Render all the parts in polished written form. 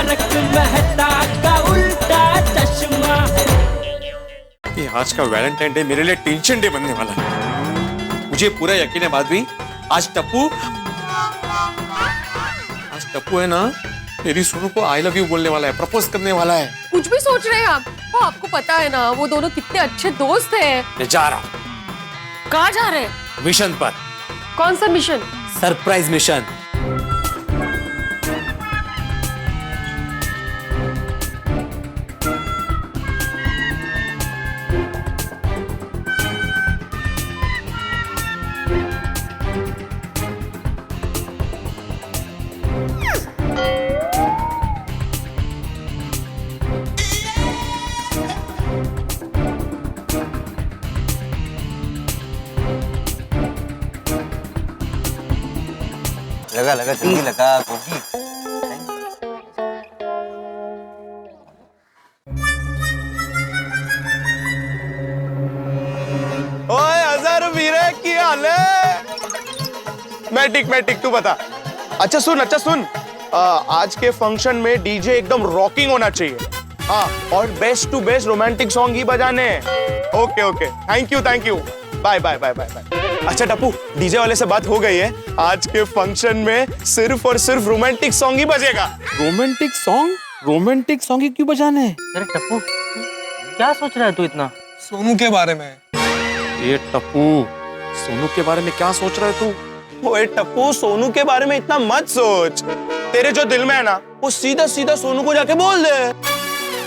तारक मेहता का उल्टा चश्मा। ये आज का वैलेंटाइन डे मेरे लिए टेंशन डे बनने वाला है। मुझे पूरा यकीन है माधवी, आज टप्पू है ना, मेरी सोनू को आई लव यू बोलने वाला है, प्रपोज करने वाला है। कुछ भी सोच रहे हैं आप? वो आपको पता है ना, वो दोनों कितने अच्छे दोस्त हैं। मैं जा रहा हूँ कहाँ जा रहे हैं? मिशन पर। कौन सा मिशन? Surprise mission. लगा लगा जल्दी लगा गोगी। ओए अजहर वीरे की हाल है? मैं ठीक तू बता। अच्छा सुन आज के फंक्शन में डीजे एकदम रॉकिंग होना चाहिए। हाँ, और best to best romantic song ही बजाने हैं। Okay thank you bye. अच्छा टप्पू, डीजे वाले से बात हो गई है, आज के फंक्शन में सिर्फ और सिर्फ रोमांटिक सॉन्ग ही बजेगा। रोमांटिक सॉन्ग ही क्यों बजाने? अरे टप्पू क्या सोच रहा है तू इतना? सोनू के बारे में। ये टप्पू, सोनू के बारे में क्या सोच रहा है तू? ओए टप्पू, सोनू के बारे में इतना मत सोच। तेरे जो दिल में है ना, वो सीधा सोनू को जाके बोल दे।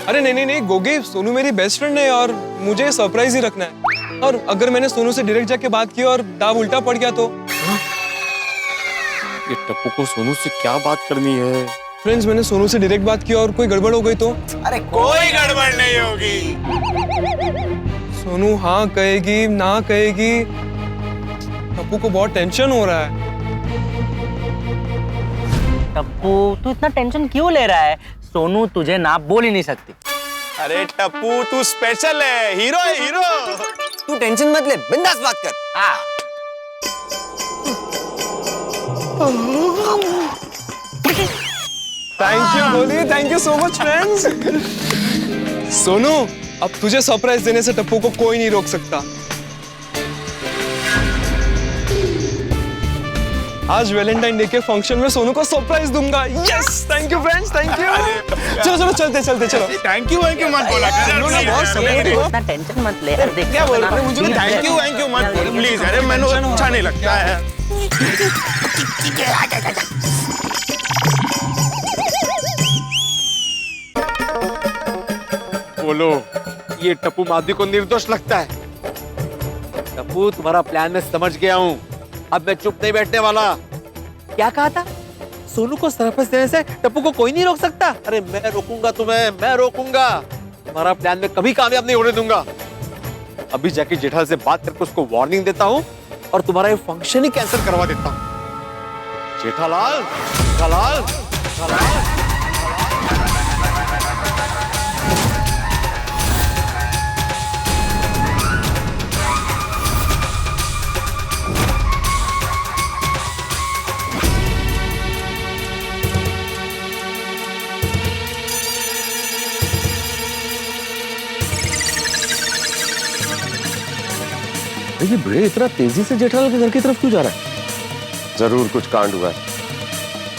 अरे नहीं गोगी, सोनू मेरी बेस्ट फ्रेंड है और मुझे सरप्राइज ही रखना है। और अगर मैंने सोनू से डायरेक्ट जाके बात की और दाव उल्टा पड़ गया तो? ये टप्पू को सोनू से क्या बात करनी है? फ्रेंड्स, मैंने सोनू से डायरेक्ट बात की और कोई गड़बड़ हो गई तो? अरे कोई गड़बड़ नहीं होगी। सोनू हाँ कहेगी ना कहेगी, टप्पू को बहुत टेंशन हो रहा है। टप्पू तू इतना टेंशन क्यों ले रहा है? सोनू तुझे ना बोल ही नहीं सकती। अरे टप्पू तू स्पेशल है, हीरो है हीरो। तू टेंशन मत ले, बिंदास बात कर। हाँ। थैंक यू गोली, thank you so much friends. Sonu, अब तुझे सरप्राइज देने से टप्पू को कोई नहीं रोक सकता। आज वैलेंटाइन डे के फंक्शन में सोनू को सरप्राइज दूंगा। Yes, thank you friends, thank you. चलो चलते चलो। थैंक यू मत बोला इतना टेंशन मत ले। देख क्या बोल रहा है? मुझे थैंक यू मत बोल प्लीज। अरे मैंने अच्छा नहीं लगता है। बोलो, ये टप्पू माधवी को निर्दोष लगता है। टप्पू, तुम्हारा प्लान मैं समझ गया हूँ, अब मैं चुप नहीं बैठने वाला। क्या कहा था? सोनू को सरप्राइज देने से टप्पू को कोई नहीं रोक सकता? अरे मैं रोकूंगा तुम्हें, मैं रोकूंगा। तुम्हारा प्लान मैं कभी कामयाब नहीं होने दूंगा। अभी जाके जेठालाल से बात करके उसको वार्निंग देता हूँ और तुम्हारा ये फंक्शन ही कैंसिल करवा देता हूँ। जेठालाल, जेठालाल, जेठालाल। ये भिड़े इतना तेजी से जेठालाल के घर की तरफ क्यों जा रहा है? जरूर कुछ कांड हुआ है,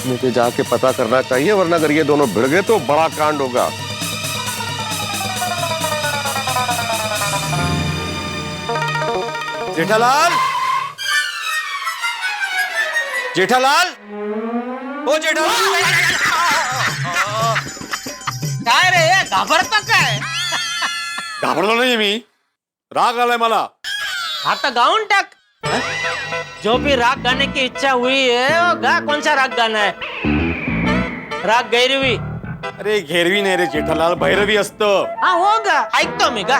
मुझे जाके पता करना चाहिए, वरना अगर ये दोनों भिड़ गए तो बड़ा कांड होगा। जेठालाल, जेठालाल, ओ जेठालाल। काय रे, घाबरता काय? घाबरलो नाही मी, राग आलाय मला। आता गाऊन टाक। जो भी राग गाने की इच्छा हुई है वो गा। कौन सा राग गाना है? राग गैरवी। अरे घेरवी नाही रे जेठालाल, भैरवी असतं। हाँ होगा, ऐकतो मी गा।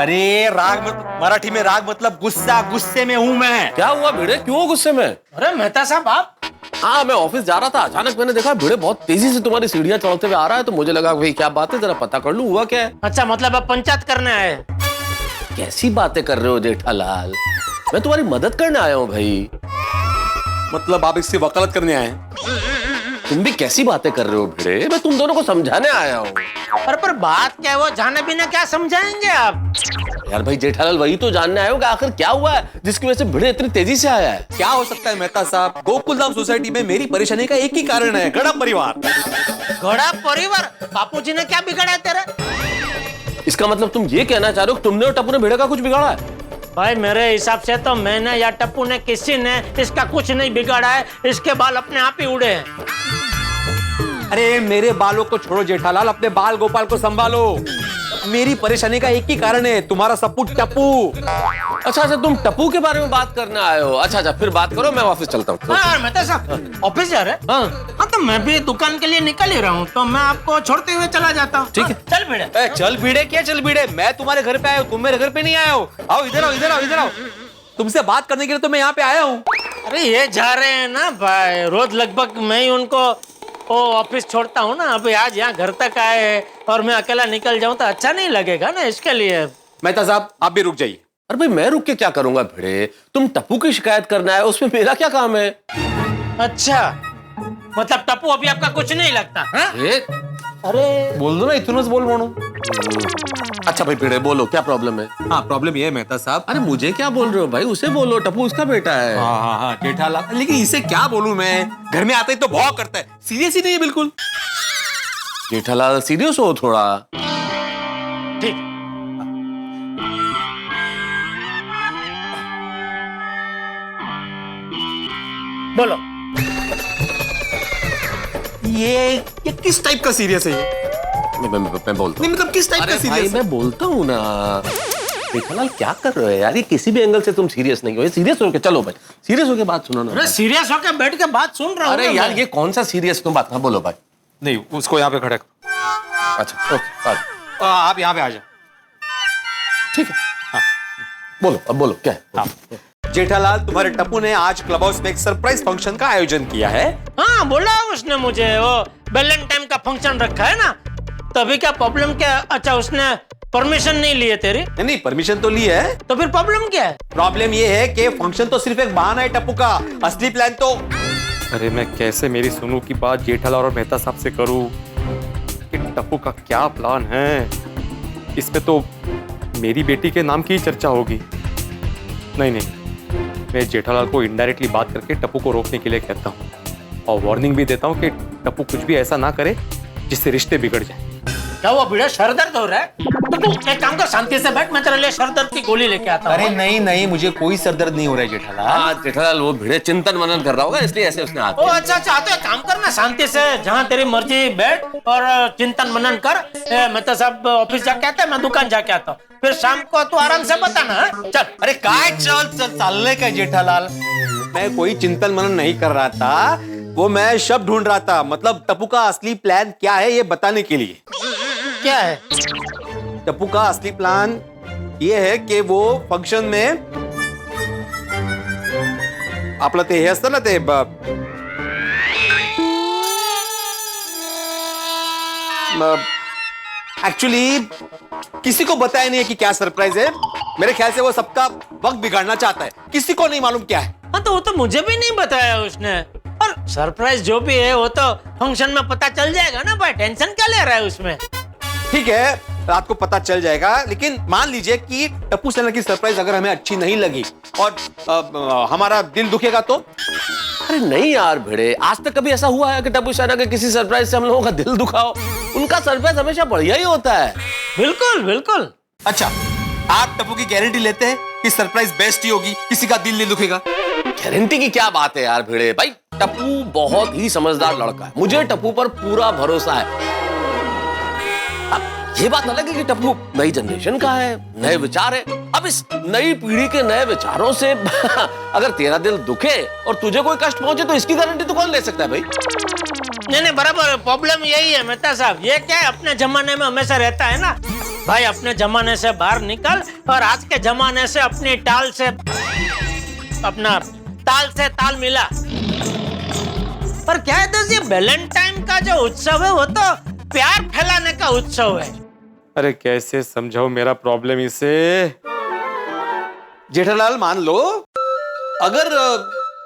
अरे राग मराठी में राग मतलब गुस्सा, गुस्से में हूँ मैं। क्या हुआ भिड़े, क्यों गुस्से में? अरे मेहता साहब आप? हाँ, मैं ऑफिस जा रहा था, अचानक मैंने देखा भिड़े बहुत तेजी से तुम्हारी सीढ़ियां चढ़ते हुए आ रहा है, तो मुझे लगा भाई क्या बात है, जरा पता कर लूं हुआ क्या है। अच्छा, मतलब अब पंचायत करने आए? कैसी बातें कर रहे हो जेठालाल, मैं तुम्हारी मदद करने आया हूँ भाई। मतलब आप इससे वकालत करने आए हैं? तुम भी कैसी बातें कर रहे हो भिड़े? मैं तुम दोनों को समझाने आया हूँ। अरे पर बात क्या है, वो जाने बिना क्या समझाएंगे आप? यार भाई जेठालाल वही तो जानने आए हो कि आखिर क्या हुआ है जिसकी वजह से भिड़े इतनी तेजी से आया है। क्या हो सकता है मेहता साहब? गोकुलधाम सोसाइटी में मेरी परेशानी का एक ही कारण है, गड़ा परिवार। घोड़ा परिवार? बापूजी ने क्या बिगाड़ा है तेरे? इसका मतलब तुम ये कहना चाह रहे हो कि तुमने और टप्पू ने भिड़े का कुछ बिगाड़ा है? भाई मेरे हिसाब से तो मैंने या टप्पू ने, किसी ने इसका कुछ नहीं बिगाड़ा है। इसके बाल अपने आप ही उड़े हैं। अरे मेरे बालों को छोड़ो जेठालाल, अपने बाल गोपाल को संभालो। मेरी परेशानी का एक ही कारण है, तुम्हारा सपूत टप्पू। अच्छा अच्छा, तुम टप्पू के बारे में बात करने आए हो। अच्छा अच्छा, फिर बात करो, मैं ऑफिस चलता हूँ। हाँ मेहता साहब, ऑफिस जा रहे? हाँ तो मैं भी दुकान के लिए निकल ही रहा हूँ, तो मैं आपको छोड़ते हुए चला जाता हूँ। ठीक है। चल भिड़े। चल भिड़े क्या चल भिड़े? मैं तुम्हारे घर पे आया हूँ, तुम मेरे घर पे नहीं आए हो। आओ इधर आओ, इधर आओ, इधर आओ। तुमसे बात करने के लिए तो मैं यहाँ पे आया हूँ। अरे ये जा रहे हैं ना भाई, रोज लगभग मैं ही उनको ऑफिस छोड़ता हूँ ना। अभी आज यहाँ घर तक आए हैं और मैं अकेला निकल जाऊँ तो अच्छा नहीं लगेगा ना, इसके लिए। मेहता साहब आप भी रुक जाइए। अरे भाई मैं रुक के क्या करूंगा भिड़े? तुम टप्पू की शिकायत करना है, उसमें मेरा क्या काम है? अच्छा मतलब टप्पू अभी आपका कुछ नहीं लगता? हाँ? अरे बोल दो ना, इतना बोल मोनो। अच्छा भाई भिड़े बोलो, क्या प्रॉब्लम है? हाँ प्रॉब्लम ये है मेहता साहब। अरे मुझे क्या बोल रहे हो भाई? उसे बोलो, टप्पू उसका बेटा है। हाँ हाँ हाँ जेठालाल, लेकिन इसे क्या बोलूं मैं? घर में आते ही तो भौं करता है, सीरियस ही नहीं है बिल्कुल। जेठालाल सीरियस हो थोड़ा। ठीक। बोलो। ये किस टाइप का सीरियस है ये? मैं बोलता नहीं हूँ। मतलब किस टाइप का अरे भाई सीरियस? मैं बोलता हूँ ना। जेठालाल क्या कर रहे हो यार? ये किसी भी एंगल से तुम सीरियस नहीं हो। सीरियस होके चलो भाई, सीरियस होके बात सुनो ना। अरे सीरियस होकर बैठ के बात सुन रहा हूँ। अरे यार ये कौन सा सीरियस तुम बात? हाँ बोलो भाई। नहीं उसको यहाँ पे खड़े करो। अच्छा ओके, आप यहाँ पे आ जाओ। ठीक है। हाँ बोलो, अब बोलो क्या है? हाँ। जेठालाल तुम्हारे टप्पू ने आज क्लब हाउस में एक सरप्राइज फंक्शन का आयोजन किया है। हाँ बोला उसने मुझे, वो वैलेंटाइन का फंक्शन रखा है ना, तभी क्या प्रॉब्लम क्या? अच्छा उसने परमिशन नहीं ली है तेरी? नहीं परमिशन तो ली है। तो फिर प्रॉब्लम क्या है? प्रॉब्लम ये है कि फंक्शन तो सिर्फ एक बहाना है टप्पू का, असली प्लान तो। अरे मैं कैसे मेरी सोनू की बात जेठालाल और मेहता साहब से करूं कि टप्पू का क्या प्लान है? इसमें तो मेरी बेटी के नाम की ही चर्चा होगी। नहीं नहीं, मैं जेठालाल को इनडायरेक्टली बात करके टप्पू को रोकने के लिए कहता हूँ और वार्निंग भी देता हूँ कि टप्पू कुछ भी ऐसा ना करे जिससे रिश्ते बिगड़ जाए। क्या वो भिड़ा सर दर्द हो रहा है? तो तू एक काम कर, शांति से बैठ, मैं तेरे लिए सर दर्द की गोली लेके आता हूँ। अरे नहीं नहीं, मुझे कोई सरदर्द नहीं हो रहा है जेठालाल। हाँ जेठालाल वो भिड़े चिंतन मनन कर रहा होगा इसलिए ऐसे उसने हाथ ओ अच्छा अच्छा, तो एक काम करना, शांति से जहाँ तेरी मर्जी बैठ और चिंतन मनन कर। मेहता साहब ऑफिस जाके आते हैं, मैं दुकान जाके आता हूँ, फिर शाम को तू आराम से बताना। हाँ? चल। अरे काय चल चल चालने का जेठालाल? मैं कोई चिंतन मनन नहीं कर रहा था, वो मैं शब्द ढूंढ रहा था, मतलब टप्पू का असली प्लान क्या है ये बताने के लिए। क्या है? टप्पू का असली प्लान ये है कि वो फंक्शन में आपलं ते हे असतं ना ते एक्चुअली किसी को बताया नहीं है कि क्या सरप्राइज है। मेरे ख्याल से वो सबका वक्त बिगाड़ना चाहता है, किसी को नहीं मालूम क्या है। हाँ तो वो तो मुझे भी नहीं बताया उसने, और सरप्राइज जो भी है वो तो फंक्शन में पता चल जाएगा ना भाई, टेंशन क्या ले रहा है उसमें? ठीक है रात को पता चल जाएगा, लेकिन मान लीजिए कि टप्पू सेना की सरप्राइज अगर हमें अच्छी नहीं लगी और हमारा दिल दुखेगा तो? अरे नहीं यार भिड़े, आज तक कभी ऐसा हुआ है कि टप्पू सेना के किसी सरप्राइज से हम लोगों का दिल दुखाओ? उनका सरप्राइज हमेशा बढ़िया ही होता है। बिल्कुल बिल्कुल। अच्छा आप टप्पू की गारंटी लेते हैं कि सरप्राइज बेस्ट ही होगी, किसी का दिल नहीं दुखेगा? गारंटी की क्या बात है यार भिड़े भाई, टप्पू बहुत ही समझदार लड़का है, मुझे टप्पू पर पूरा भरोसा है। ये बात अलग है कि टप्पू नई जनरेशन का है, नए विचार है। अब इस नई पीढ़ी के नए विचारों से अगर तेरा दिल दुखे और तुझे कोई कष्ट पहुंचे तो इसकी गारंटी तो कौन ले सकता है भाई? नहीं बराबर, प्रॉब्लम यही है मेहता साहब, ये क्या है अपने जमाने में हमेशा रहता है ना भाई, अपने जमाने से बाहर निकल और आज के जमाने से अपनी टाल से अपना ताल से ताल मिला। पर क्या है दोस्त, ये वैलेंटाइन का जो उत्सव है वो तो प्यार फैलाने का उत्सव है। अरे कैसे समझाओ मेरा प्रॉब्लम इसे? जेठालाल मान लो अगर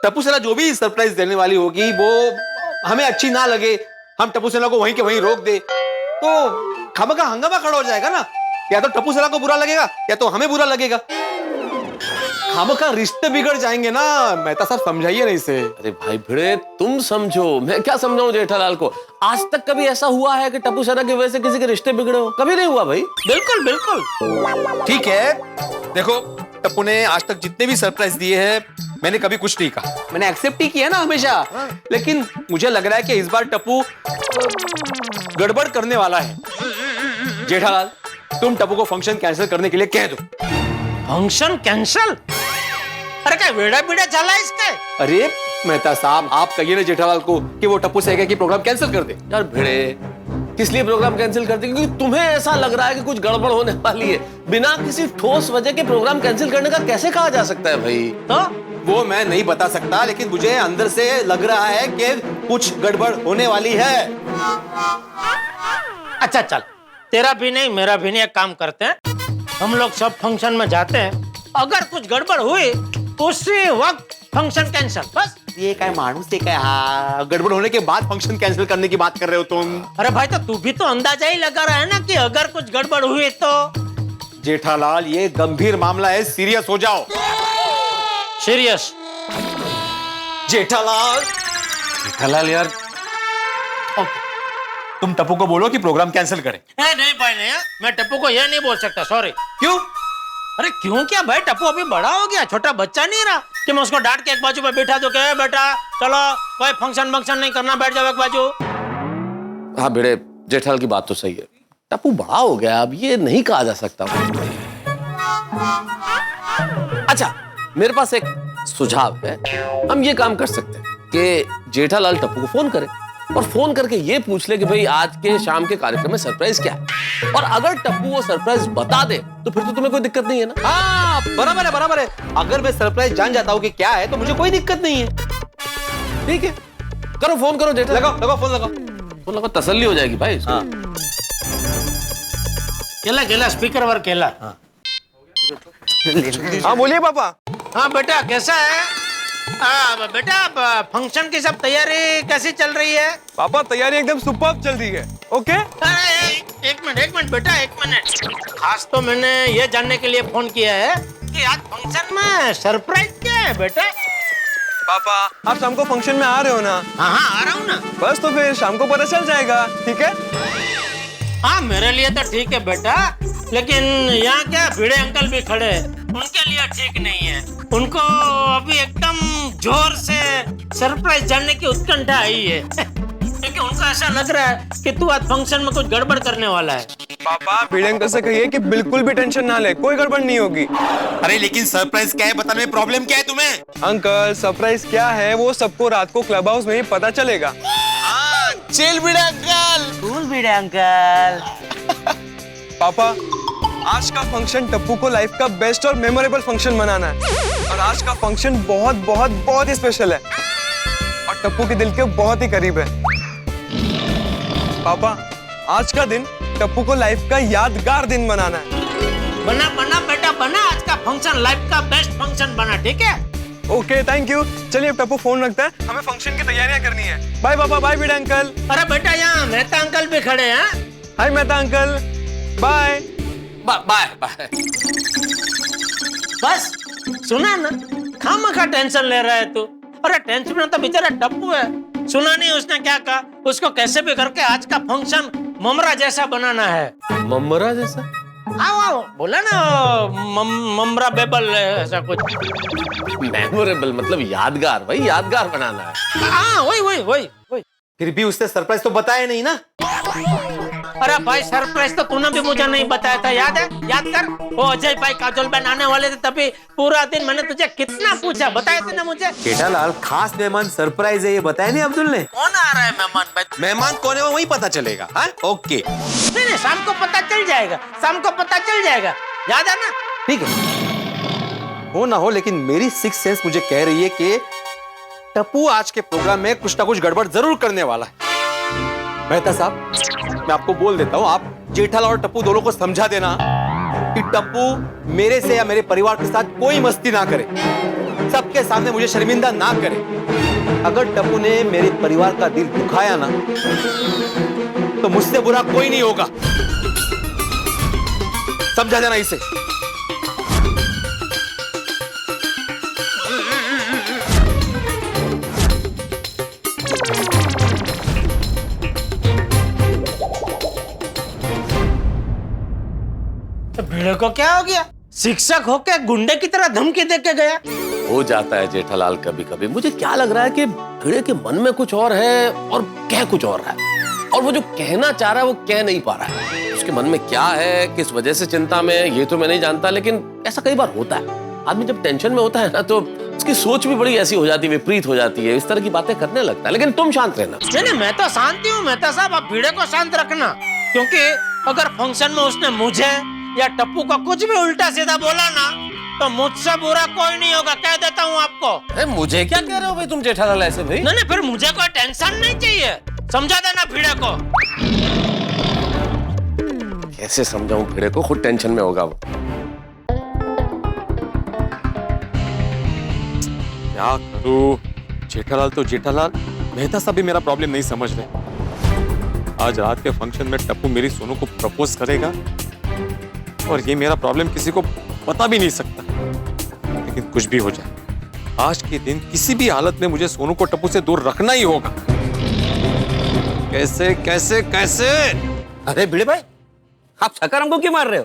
टप्पू सेना जो भी सरप्राइज देने वाली होगी वो हमें अच्छी ना लगे, हम टप्पू सेना को वहीं के वहीं रोक दे, तो खामखा हंगामा खड़ा हो जाएगा ना। या तो टप्पू सेना को बुरा लगेगा या तो हमें बुरा लगेगा, खामखा रिश्ते बिगड़ जाएंगे ना। मेहता साहब समझाइए ना इसे। अरे भाई भिड़े, तुम समझो, मैं क्या समझाऊं जेठालाल को। आज तक कभी ऐसा हुआ है कि टप्पू सेना की वजह से किसी के रिश्ते बिगड़े हो? कभी नहीं हुआ भाई। बिल्कुल बिल्कुल। ठीक है, देखो टप्पू ने आज तक जितने भी सरप्राइज दिए हैं मैंने कभी कुछ नहीं कहा, मैंने एक्सेप्ट ही किया ना हमेशा। लेकिन मुझे लग रहा है कि इस बार टप्पू गड़बड़ करने वाला है। जेठालाल, तुम टप्पू को फंक्शन कैंसिल करने के लिए कह दो। Function cancel? अरे क्या वेड़ा बीड़ा चला इसका? अरे मेहता साहब, आप कहिए ना जेठालाल को कि वो टप्पू से कहे कि प्रोग्राम कैंसिल कर दे। यार भिड़े, किस लिए प्रोग्राम कैंसिल करते? क्योंकि तुम्हें ऐसा लग रहा है कि कुछ गड़बड़ होने वाली है। बिना किसी ठोस वजह के प्रोग्राम कैंसिल करने का कैसे कहा जा सकता है भाई? तो वो मैं नहीं बता सकता, लेकिन मुझे अंदर से लग रहा है कि कुछ गड़बड़ होने वाली है। अच्छा चल, तेरा भी नहीं मेरा भी नहीं, एक काम करते हैं, हम लोग सब फंक्शन में जाते हैं, अगर कुछ गड़बड़ हुई उसी वक्त फंक्शन कैंसिल, बस। ये क्या मानुस है क्या? गड़बड़ होने के बाद फंक्शन कैंसिल करने की बात कर रहे हो तुम? अरे भाई, तो तू भी तो अंदाजा ही लगा रहा है ना कि अगर कुछ गड़बड़ हुई तो। जेठालाल, ये गंभीर मामला है, सीरियस हो जाओ। सीरियस? जेठालाल, जेठालाल यार, ओके, तुम टप्पू को बोलो कि प्रोग्राम कैंसिल करे। नहीं भाई नहीं, मैं टप्पू को ये नहीं बोल सकता, सॉरी। क्यों? अरे क्यों क्या भाई, टप्पू अभी बड़ा हो गया, छोटा बच्चा नहीं रहा कि मैं उसको डांट के एक बाजू पे बैठा दो कि बेटा चलो कोई फंक्शन वंक्शन नहीं करना, बैठ जाओ एक बाजू। हाँ भिड़े, जेठालाल की बात तो सही है। टप्पू बड़ा हो गया, अब ये नहीं कहा जा सकता। अच्छा, मेरे पास एक सुझाव है। हम ये काम कर सकते हैं कि जेठालाल टप्पू को फोन करे और फोन करके ये पूछ ले कि भाई आज के शाम के कार्यक्रम में सरप्राइज क्या है। और अगर टप्पू वो सरप्राइज बता दे तो फिर तो तुम्हें कोई दिक्कत नहीं है ना। हाँ, बराबर है, बराबर है। अगर मैं सरप्राइज जान जाता हूँ कि क्या है तो मुझे कोई दिक्कत नहीं है। ठीक है, करो फोन करो जेठालाल। लगाओ लगाओ फोन लगाओ। फोन लगाओ, तसल्ली हो जाएगी भाई। हाँ। केला केला स्पीकर वर केला। हाँ बोलिए पापा। हाँ बेटा, कैसा है? हाँ बेटा, फंक्शन की सब तैयारी कैसी चल रही है? पापा तैयारी एकदम सुपर्ब चल रही है। ओके, एक मिनट बेटा, एक मिनट। खास तो मैंने ये जानने के लिए फोन किया है कि आज फंक्शन में सरप्राइज क्या है बेटा? पापा आप शाम को फंक्शन में आ रहे हो ना? हाँ आ रहा हूँ ना। बस तो फिर शाम को पता चल जाएगा, ठीक है? हाँ मेरे लिए तो ठीक है बेटा, लेकिन यहाँ क्या भिड़े अंकल भी खड़े हैं, उनके लिए ठीक नहीं है। उनको अभी एकदम जोर से सरप्राइज जानने की उत्कंठा आई है क्योंकि उनको ऐसा लग रहा है कि तू आज फंक्शन में कुछ गड़बड़ करने वाला है। पापा भिड़े अंकल से कहिए कि बिल्कुल भी टेंशन ना ले, कोई गड़बड़ नहीं होगी। अरे लेकिन सरप्राइज क्या है बताने में प्रॉब्लम क्या है तुम्हें? अंकल सरप्राइज क्या है वो सबको रात को क्लब हाउस में ही पता चलेगा। चिल भिड़े अंकल। कूल भिड़े अंकल। पापा आज का फंक्शन टप्पू को लाइफ का बेस्ट और मेमोरेबल फंक्शन बनाना है और आज का फंक्शन बहुत बहुत बहुत ही स्पेशल है और टप्पू के दिल के बहुत ही करीब है। पापा आज का दिन टप्पू को लाइफ का यादगार दिन बनाना है। बना बना बेटा बना, आज का फंक्शन लाइफ का बेस्ट फंक्शन बना, ठीक है? Okay thank you. चलिए अब टप्पू फोन रखता है, हमें फंक्शन की तैयारियां करनी है। बाय पापा, बाय भिड़े अंकल। अरे बेटा यहाँ मेहता अंकल भी खड़े हैं। Hi Mehta uncle, bye bye bye. बस सुना ना, खामखा टेंशन ले रहा है तू। अरे टेंशन में तो बेचारा टप्पू है, सुना नहीं उसने क्या कहा? उसको कैसे भी करके आज का फंक्शन ममरा जैसा बनाना है। ममरा जैसा? आओ बोला ना, ममरा बेबल ऐसा कुछ। मेमोरेबल मतलब यादगार भाई, यादगार बनाना है। हाँ वही। फिर भी उसने सरप्राइज तो बताया नहीं ना। अरे भाई सरप्राइज तो तूने भी मुझे नहीं बताया था, याद है? याद कर, वो अजय भाई काजोल बहन आने वाले थे, तभी पूरा दिन मैंने तुझे कितना पूछा, बताया थे ना मुझे? जेठालाल, खास मेहमान सरप्राइज है ये बताया नहीं अब्दुल ने। कौन आ रहा है मेहमान भाई? मेहमान कौन है वो वही पता चलेगा। हाँ ओके, नहीं शाम को पता चल जाएगा, शाम को पता चल जाएगा, याद है ना? ठीक है, हो ना हो, लेकिन मेरी सिक्स सेंस मुझे कह रही है कि टप्पू आज के प्रोग्राम में कुछ ना कुछ गड़बड़ जरूर करने वाला है। मेहता साहब, मैं आपको बोल देता हूं, आप जेठालाल और टप्पू दोनों को समझा देना कि टप्पू मेरे से या मेरे परिवार के साथ कोई मस्ती ना करे, सबके सामने मुझे शर्मिंदा ना करे। अगर टप्पू ने मेरे परिवार का दिल दुखाया ना, तो मुझसे बुरा कोई नहीं होगा। समझा जाना इसे। तो भिड़े को क्या हो गया? शिक्षक होके गुंडे की तरह धमकी दे के गया। हो जाता है जेठालाल कभी कभी। मुझे क्या लग रहा है कि भिड़े के मन में कुछ और है और कह कुछ और रहा है, और वो जो कहना चाह रहा है वो कह नहीं पा रहा है। उसके मन में क्या है, किस वजह से चिंता में, ये तो मैं नहीं जानता, लेकिन ऐसा कई बार होता है। आदमी जब टेंशन में होता है ना, तो उसकी सोच भी बड़ी ऐसी हो जाती है, विपरीत हो जाती है, इस तरह की बातें करने लगता है। लेकिन तुम शांत रहना। नहीं, मैं तो शांति हूँ मेहता साहब, आप भिड़े को शांत रखना, क्योंकि अगर फंक्शन में उसने मुझे या टप्पू का कुछ भी उल्टा सीधा बोला ना, तो मुझसे बुरा कोई नहीं होगा, कह देता हूँ आपको। मुझे क्या कह रहे हो भाई तुम जेठालाल ऐसे भाई? नहीं, फिर मुझे कोई टेंशन नहीं चाहिए, समझा देना भिड़े को। कैसे समझाऊं भिड़े को, खुद टेंशन में होगा वो। क्या करूं? जेठालाल तो जेठालाल, मेहता साहब भी मेरा प्रॉब्लम नहीं समझ रहे। आज रात के फंक्शन में टप्पू मेरी सोनू को प्रपोज करेगा, और ये मेरा प्रॉब्लम किसी को बता भी नहीं सकता। लेकिन कुछ भी हो जाए, आज के दिन किसी भी हालत में मुझे सोनू को टप्पू से दूर रखना ही होगा। कैसे कैसे कैसे? अरे भिड़े भाई, आप शक्कर हमको क्यों मार रहे हो?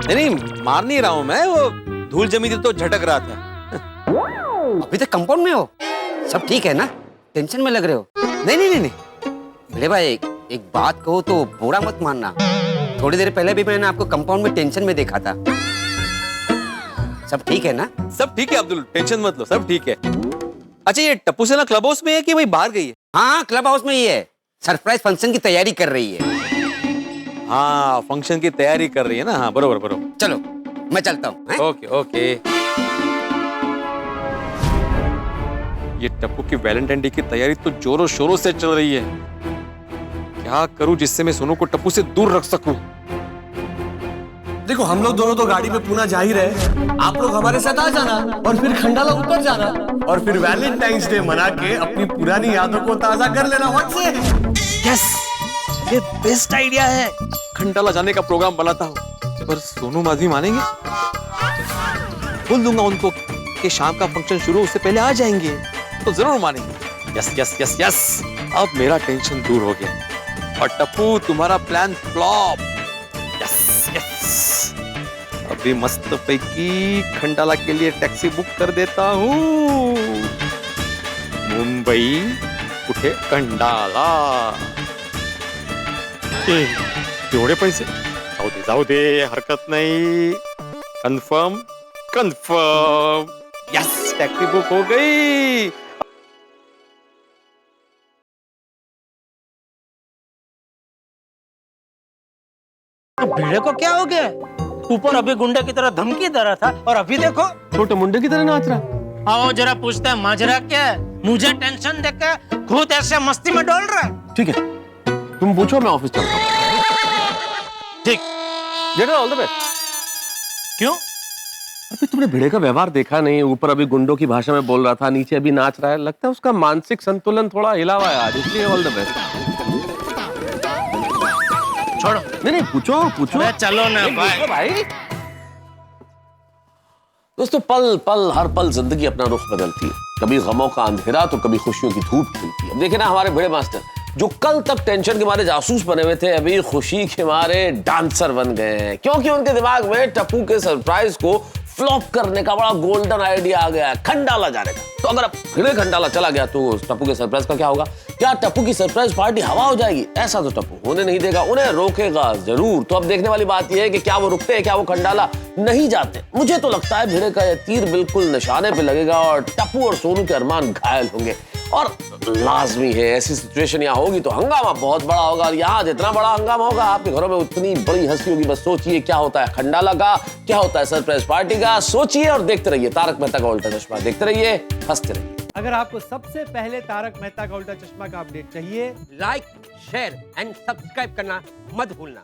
नहीं, मार नहीं रहा हूं मैं, वो धूल जमी थी तो झटक रहा था। अभी तक कंपाउंड में हो? सब ठीक है ना? टेंशन में लग रहे हो? नहीं नहीं नहीं नहीं। भिड़े भाई, एक बात कहो तो बुरा मत मानना। थोड़ी देर पहले भी मैंने आपको कंपाउंड में टेंशन में देखा था। सब ठीक है ना? सब ठीक है अब्दुल, टेंशन मत लो, सब ठीक है। अच्छा, ये टप्पू से ना क्लब हाउस में है कि वही बाहर गई है? हाँ, क्लब हाउस में ही है। सरप्राइज फंक्शन की तैयारी कर रही है। हाँ, फंक्शन की तैयारी कर रही है ना। हाँ, बरोबर बरोबर। चलो मैं चलता हूँ। Okay okay. ये टप्पू की वैलेंटाइन डे की तैयारी तो जोरों शोरों से चल रही है। क्या करूं जिससे मैं सोनू को टप्पू से दूर रख सकूं? देखो, हम लोग दोनों तो गाड़ी में पूना जा ही रहे, आप लोग हमारे साथ आ जाना और फिर खंडाला उतर जाना, और फिर वैलेंटाइंस डे मना के अपनी पुरानी यादों को ताजा कर लेना। व्हाट से? यस, ये बेस्ट आइडिया है। खंडाला जाने का प्रोग्राम बनाता हूँ, पर सोनू माधवी मानेंगे? बोल दूंगा उनको कि शाम का फंक्शन शुरू उससे पहले आ जाएंगे, तो जरूर मानेंगे। यस यस यस यस, अब मेरा टेंशन दूर हो गया। और टप्पू, तुम्हारा प्लान फ्लॉप। यस यस, अभी मस्त पैकी खंडाला के लिए टैक्सी बुक कर देता हूँ। मुंबई कुठे खंडाला। एवढे पैसे? जाऊ दे, हरकत नाही। Confirm confirm. Yes, taxi book हो गई। तो भिड़े को क्या हो गया? ऊपर अभी गुंडे की तरह धमकी दे रहा था, और अभी देखो छोटे मुंडे की तरह नाच रहा। आओ जरा पूछते हैं माजरा क्या है। मुझे टेंशन देकर खुद ऐसे मस्ती में डोल रहा है। ठीक है, तुम पूछो, मैं ऑफिस चलता हूँ। ठीक, जेठालाल, ऑल द बेस्ट। क्यों? अभी तुमने भिड़े का व्यवहार देखा नहीं? ऊपर अभी गुंडों की भाषा में बोल रहा था, नीचे अभी नाच रहा है। लगता है उसका मानसिक संतुलन थोड़ा हिला हुआ है आज, इसलिए ऑल द बेस्ट। छोड़ो। नहीं, पूछो पूछो। अरे चलो ना भाई। दोस्तों, पल पल हर पल जिंदगी अपना रुख बदलती है। कभी गमों का अंधेरा तो कभी खुशियों की धूप खिलती है। अब देखिए ना, हमारे भिड़े मास्टर जो कल तक टेंशन के मारे जासूस बने हुए थे, अभी खुशी के मारे डांसर बन गए हैं, क्योंकि उनके दिमाग में टप्पू के सरप्राइज को फ्लॉप करने का बड़ा गोल्डन आइडिया आ गया है, खंडाला जाने का। तो अगर भिड़े खंडाला चला गया तो टप्पू के सरप्राइज का क्या होगा? क्या टप्पू की सरप्राइज पार्टी हवा हो जाएगी? ऐसा तो टप्पू होने नहीं देगा, उन्हें रोकेगा जरूर। तो अब देखने वाली बात यह है कि क्या वो रुकते हैं, क्या वो खंडाला नहीं जाते। मुझे तो लगता है भिड़े का यह तीर बिल्कुल निशाने पे लगेगा और टप्पू और सोनू के अरमान घायल होंगे। और लाजमी है, ऐसी सिचुएशन यहाँ होगी तो हंगामा बहुत बड़ा होगा, और यहाँ जितना बड़ा हंगामा होगा आपके घरों में उतनी बड़ी हंसी होगी। बस सोचिए क्या होता है खंडाला का, क्या होता है सरप्राइज पार्टी का। सोचिए और देखते रहिए तारक मेहता का उल्टा चश्मा। देखते रहिए, हंसते रहिए। अगर आपको सबसे पहले तारक मेहता का उल्टा चश्मा का अपडेट चाहिए, लाइक, शेयर एंड सब्सक्राइब करना मत भूलना।